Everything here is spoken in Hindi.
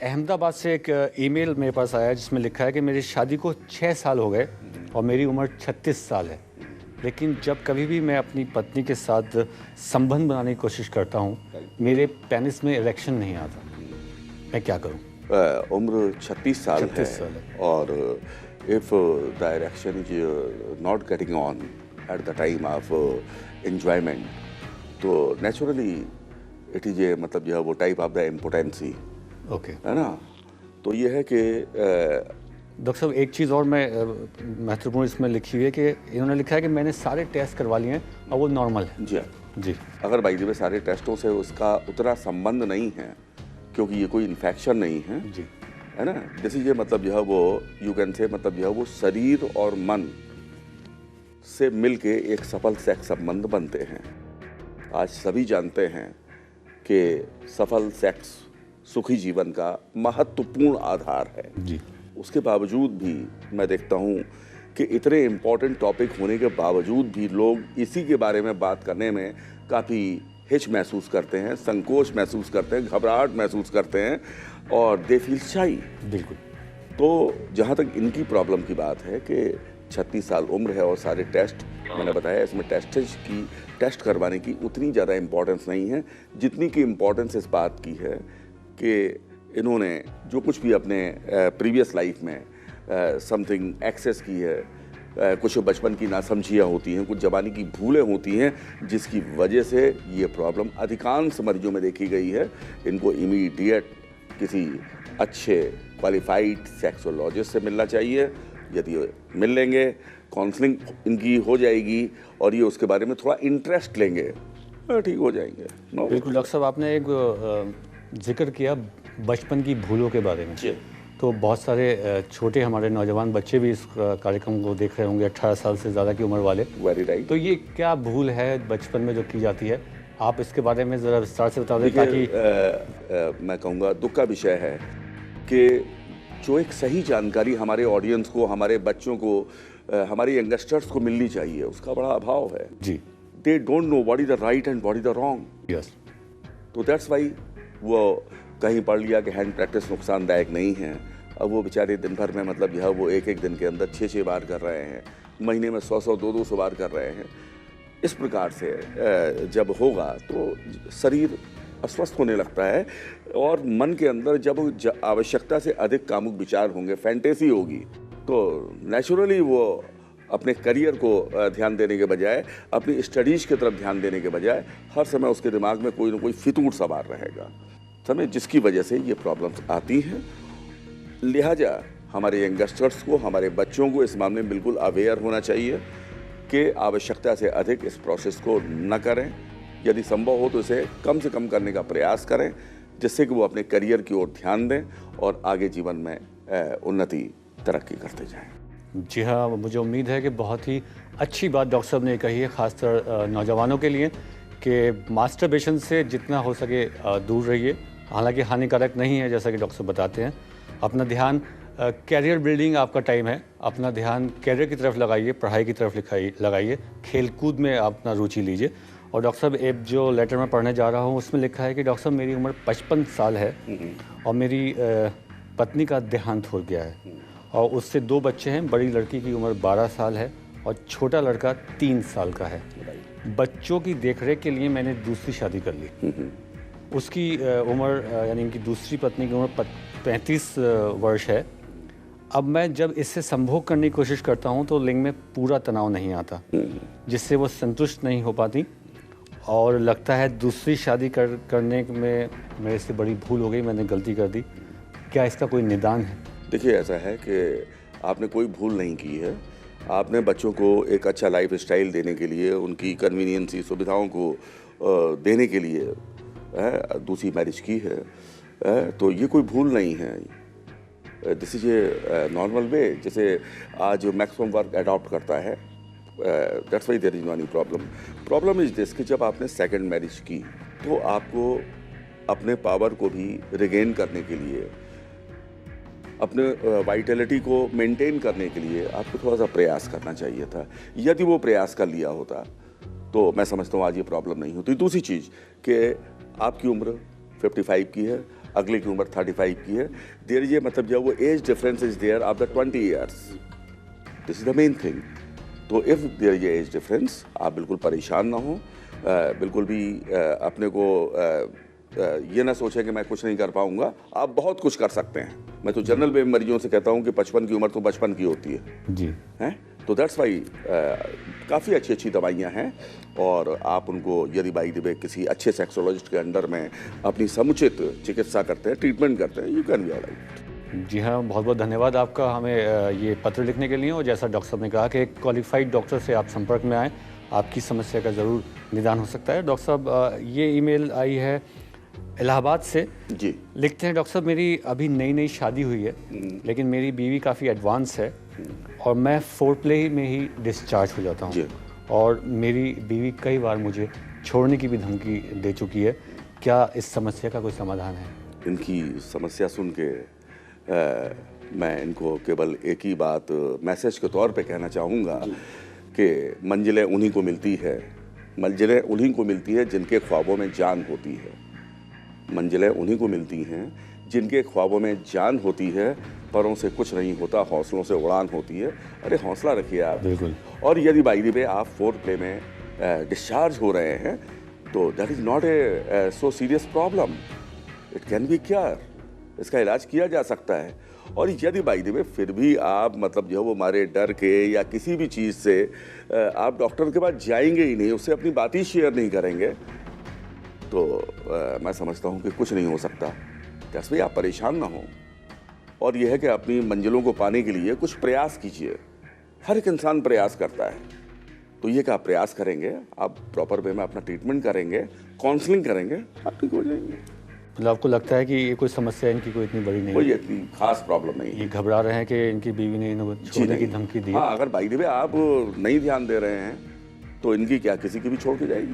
अहमदाबाद से एक ईमेल मेरे पास आया जिसमें लिखा है कि मेरी शादी को 6 साल हो गए और मेरी उम्र 36 साल है, लेकिन जब कभी भी मैं अपनी पत्नी के साथ संबंध बनाने की कोशिश करता हूँ मेरे पेनिस में इरेक्शन नहीं आता। मैं क्या करूँ? उम्र 36 साल है और if the erection is not getting on at the time of enjoyment तो नेचुरली इट इज ए मतलब जो है वो type of the impotency. Okay है ना। तो ये है कि डॉक्टर साहब एक चीज़ और मैं महत्वपूर्ण इसमें लिखी हुई है कि इन्होंने लिखा है कि मैंने सारे टेस्ट करवा लिए हैं और वो नॉर्मल है। जी जी। अगर बाई द वे सारे टेस्टों से उसका उतना संबंध नहीं है क्योंकि ये कोई इन्फेक्शन नहीं है जी, है ना। जैसे ये मतलब जो है वो यू कैन से मतलब जो है वो शरीर और मन से मिलके एक सफल सेक्स संबंध बनते हैं। आज सभी जानते हैं कि सफल सेक्स सुखी जीवन का महत्वपूर्ण आधार है। जी। उसके बावजूद भी मैं देखता हूँ कि इतने इम्पोर्टेंट टॉपिक होने के बावजूद भी लोग इसी के बारे में बात करने में काफ़ी हिच महसूस करते हैं, संकोच महसूस करते हैं, घबराहट महसूस करते हैं और दे फील शाई। बिल्कुल। तो जहाँ तक इनकी प्रॉब्लम की बात है कि 36 साल उम्र है और सारे टेस्ट मैंने बताया इसमें टेस्ट करवाने की उतनी ज़्यादा इम्पोर्टेंस नहीं है जितनी की इम्पोर्टेंस इस बात की है कि इन्होंने जो कुछ भी अपने प्रीवियस लाइफ में समथिंग एक्सेस की है, कुछ बचपन की नासमझियाँ होती हैं, कुछ जवानी की भूलें होती हैं जिसकी वजह से ये प्रॉब्लम अधिकांश मरीजों में देखी गई है। इनको इमीडिएट किसी अच्छे क्वालिफाइड सेक्सोलॉजिस्ट से मिलना चाहिए। यदि मिल लेंगे काउंसलिंग इनकी हो जाएगी और ये उसके बारे में थोड़ा इंटरेस्ट लेंगे ठीक हो जाएंगे। बिल्कुल डॉक्टर साहब आपने एक जिक्र किया बचपन की भूलों के बारे में। तो बहुत सारे छोटे हमारे नौजवान बच्चे भी इस कार्यक्रम को देख रहे होंगे, 18 साल से ज़्यादा की उम्र वाले। Very right. तो ये क्या भूल है बचपन में जो की जाती है, आप इसके बारे में ज़रा विस्तार से बता दें ताकि मैं कहूँगा दुख का विषय है कि जो एक सही जानकारी हमारे ऑडियंस को, हमारे बच्चों को, हमारे यंगस्टर्स को मिलनी चाहिए उसका बड़ा अभाव है। जी। They don't know what is the right and what is the wrong. Yes. तो दैट्स वाई वो कहीं पढ़ लिया कि हैंड प्रैक्टिस नुकसानदायक नहीं है। अब वो बेचारे दिन भर में मतलब यह वो एक दिन के अंदर 6-6 बार कर रहे हैं, महीने में 100-100 200-200 बार कर रहे हैं। इस प्रकार से जब होगा तो शरीर अस्वस्थ होने लगता है और मन के अंदर जब आवश्यकता से अधिक कामुक विचार होंगे, फैंटेसी होगी, तो नेचुरली वो अपने करियर को ध्यान देने के बजाय, अपनी स्टडीज़ की तरफ ध्यान देने के बजाय हर समय उसके दिमाग में कोई ना कोई फितूर सवार रहेगा समय, जिसकी वजह से ये प्रॉब्लम्स आती हैं। लिहाजा हमारे यंगस्टर्स को, हमारे बच्चों को इस मामले में बिल्कुल अवेयर होना चाहिए कि आवश्यकता से अधिक इस प्रोसेस को न करें। यदि संभव हो तो इसे कम से कम करने का प्रयास करें जिससे कि वो अपने करियर की ओर ध्यान दें और आगे जीवन में उन्नति तरक्की करते जाएं। जी हाँ, मुझे उम्मीद है कि बहुत ही अच्छी बात डॉक्टर साहब ने कही है, ख़ासकर नौजवानों के लिए कि मास्टरबेशन से जितना हो सके दूर रहिए। हालांकि हानिकारक नहीं है जैसा कि डॉक्टर साहब बताते हैं। अपना ध्यान कैरियर बिल्डिंग आपका टाइम है, अपना ध्यान कैरियर की तरफ लगाइए, पढ़ाई की तरफ लगाइए, खेल कूद में अपना रुचि लीजिए। और डॉक्टर साहब एक जो लेटर मैं पढ़ने जा रहा हूँ उसमें लिखा है कि डॉक्टर साहब मेरी उम्र 55 साल है और मेरी पत्नी का देहांत हो गया है और उससे 2 बच्चे हैं। बड़ी लड़की की उम्र 12 साल है और छोटा लड़का 3 साल का है। बच्चों की देखरेख के लिए मैंने दूसरी शादी कर ली। उसकी उम्र यानी इनकी दूसरी पत्नी की उम्र 35 वर्ष है। अब मैं जब इससे संभोग करने की कोशिश करता हूँ तो लिंग में पूरा तनाव नहीं आता जिससे वो संतुष्ट नहीं हो पाती और लगता है दूसरी शादी करने में मेरे से बड़ी भूल हो गई, मैंने गलती कर दी। क्या इसका कोई निदान है? देखिए ऐसा है कि आपने कोई भूल नहीं की है। आपने बच्चों को एक अच्छा लाइफ स्टाइल देने के लिए, उनकी कन्वीनियंसी सुविधाओं को देने के लिए दूसरी मैरिज की है। तो ये कोई भूल नहीं है। This is a normal way. जैसे आज मैक्सिमम वर्क अडॉप्ट करता है, that's why there is no any problem is this कि जब आपने सेकंड मैरिज की तो आपको अपने पावर को भी रिगेन करने के लिए, अपने वाइटलिटी को मेंटेन करने के लिए आपको थोड़ा सा प्रयास करना चाहिए था। यदि वो प्रयास कर लिया होता तो मैं समझता हूँ आज ये प्रॉब्लम नहीं होती। दूसरी चीज़ कि आपकी उम्र 55 की है, अगले की उम्र 35 की है। देयर ये मतलब जो वो age difference is there of the 20 years, this is the main thing. तो इफ देयर ये एज डिफरेंस, आप बिल्कुल परेशान ना हो, बिल्कुल भी अपने को ये ना सोचें कि मैं कुछ नहीं कर पाऊंगा, आप बहुत कुछ कर सकते हैं। मैं तो जनरल में मरीजों से कहता हूं कि 55 की उम्र तो बचपन की होती है जी। हैं। तो दैट्स वाई काफ़ी अच्छी अच्छी दवाइयाँ हैं, और आप उनको यदि बाई द वे किसी अच्छे सेक्सोलॉजिस्ट के अंडर में अपनी समुचित चिकित्सा करते हैं, ट्रीटमेंट करते हैं, यू कैन बी ऑलराइट। जी हाँ, बहुत बहुत धन्यवाद आपका हमें ये पत्र लिखने के लिए। और जैसा डॉक्टर साहब ने कहा कि एक क्वालिफाइड डॉक्टर से आप संपर्क में आएँ, आपकी समस्या का ज़रूर निदान हो सकता है। डॉक्टर साहब, ये ईमेल आई है इलाहाबाद से। जी। लिखते हैं, डॉक्टर साहब मेरी अभी नई नई शादी हुई है, लेकिन मेरी बीवी काफ़ी एडवांस है और मैं फोरप्ले में ही डिस्चार्ज हो जाता हूँ, और मेरी बीवी कई बार मुझे छोड़ने की भी धमकी दे चुकी है। क्या इस समस्या का कोई समाधान है? इनकी समस्या सुन के मैं इनको केवल एक ही बात मैसेज के तौर पे कहना चाहूँगा कि मंजिलें उन्हीं को मिलती है, मंजिलें उन्हीं को मिलती है जिनके ख्वाबों में जान होती है। मंजिलें उन्हीं को मिलती हैं जिनके ख्वाबों में जान होती है। परों से कुछ नहीं होता, हौसलों से उड़ान होती है। अरे हौसला रखिए आप। बिल्कुल। और यदि बाई द वे आप फोरप्ले में डिस्चार्ज हो रहे हैं, तो that is not a so serious problem, it can be cure, इसका इलाज किया जा सकता है। और यदि बाई द वे फिर भी आप मतलब जो है वो हमारे डर के या किसी भी चीज़ से आप डॉक्टर के पास जाएंगे ही नहीं, उससे अपनी बात ही शेयर नहीं करेंगे, तो मैं समझता हूँ कि कुछ नहीं हो सकता। जैसे आप परेशान ना हो, और यह है कि अपनी मंजिलों को पाने के लिए कुछ प्रयास कीजिए। हर एक इंसान प्रयास करता है, तो ये कि आप प्रयास करेंगे, आप प्रॉपर वे में अपना ट्रीटमेंट करेंगे, काउंसलिंग करेंगे, आप ठीक हो जाएंगे। मतलब आपको लगता है कि ये कोई समस्या इनकी कोई इतनी बड़ी नहीं कोई है? इतनी खास प्रॉब्लम नहीं है। ये घबरा रहे हैं कि इनकी बीवी ने इन्हें छोड़ने की धमकी दी है। हाँ, अगर बाई द वे आप नहीं ध्यान दे रहे हैं, तो इनकी क्या किसी की भी छोड़ के जाएगी।